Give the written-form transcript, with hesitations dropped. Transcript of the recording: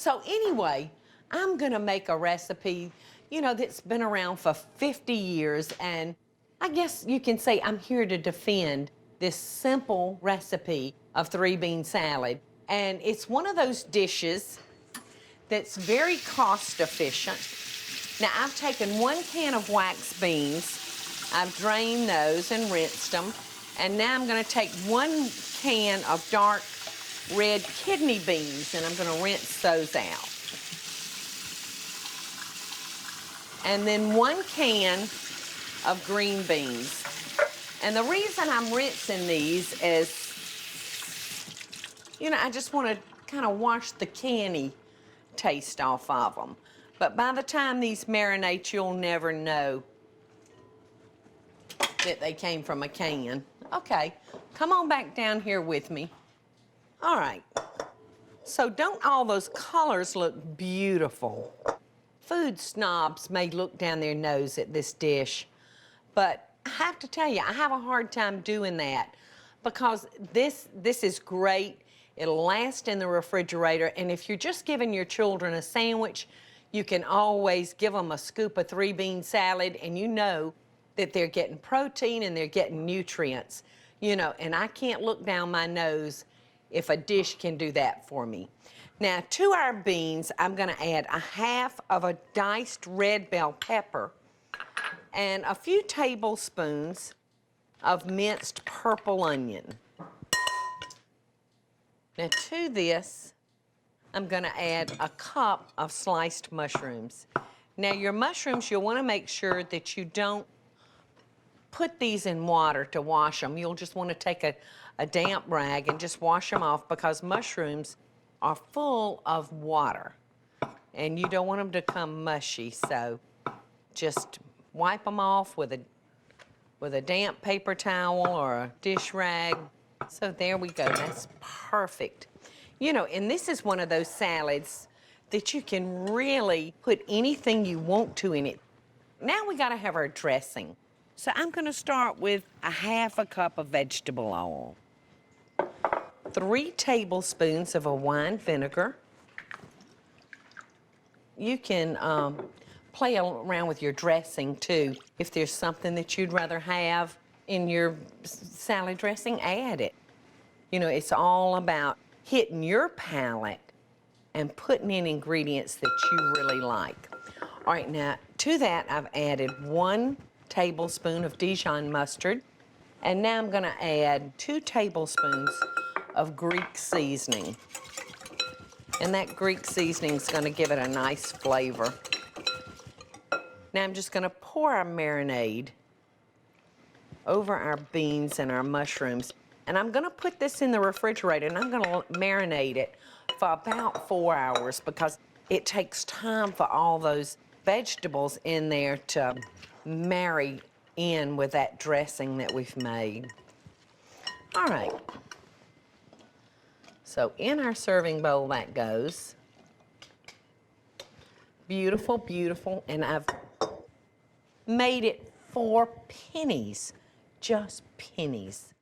So anyway, I'm gonna make a recipe, you know, that's been around for 50 years, and I guess you can say I'm here to defend this simple recipe of 3-bean salad. And it's one of those dishes that's very cost efficient. Now, I've taken 1 can of wax beans, I've drained those and rinsed them, and now I'm gonna take 1 can of dark red kidney beans, and I'm gonna rinse those out. And then 1 can of green beans. And the reason I'm rinsing these is, you know, I just wanna kind of wash the canny taste off of them. But by the time these marinate, you'll never know that they came from a can. Okay, come on back down here with me. All right, so don't all those colors look beautiful? Food snobs may look down their nose at this dish, but I have to tell you, I have a hard time doing that because this is great. It'll last in the refrigerator, and if you're just giving your children a sandwich, you can always give them a scoop of 3-bean salad, and you know that they're getting protein and they're getting nutrients, you know, and I can't look down my nose if a dish can do that for me. Now, to our beans, I'm gonna add 1/2 of a diced red bell pepper and a few tablespoons of minced purple onion. Now, to this, I'm gonna add a cup of sliced mushrooms. Now, your mushrooms, you'll wanna make sure that you don't put these in water to wash them. You'll just wanna take a damp rag and just wash them off because mushrooms are full of water and you don't want them to come mushy, so just wipe them off with a damp paper towel or a dish rag. So there we go, that's perfect. You know, and this is one of those salads that you can really put anything you want to in it. Now we gotta have our dressing. So I'm gonna start with 1/2 cup of vegetable oil, 3 tablespoons of a wine vinegar. You can play around with your dressing too. If there's something that you'd rather have in your salad dressing, add it. You know, it's all about hitting your palate and putting in ingredients that you really like. All right, now to that I've added 1 tablespoon of Dijon mustard, and now I'm gonna add 2 tablespoons of Greek seasoning. And that Greek seasoning is gonna give it a nice flavor. Now I'm just gonna pour our marinade over our beans and our mushrooms. And I'm gonna put this in the refrigerator and I'm gonna marinate it for about 4 hours because it takes time for all those vegetables in there to marry in with that dressing that we've made. All right. So in our serving bowl that goes. Beautiful, beautiful, and I've made it for pennies, just pennies.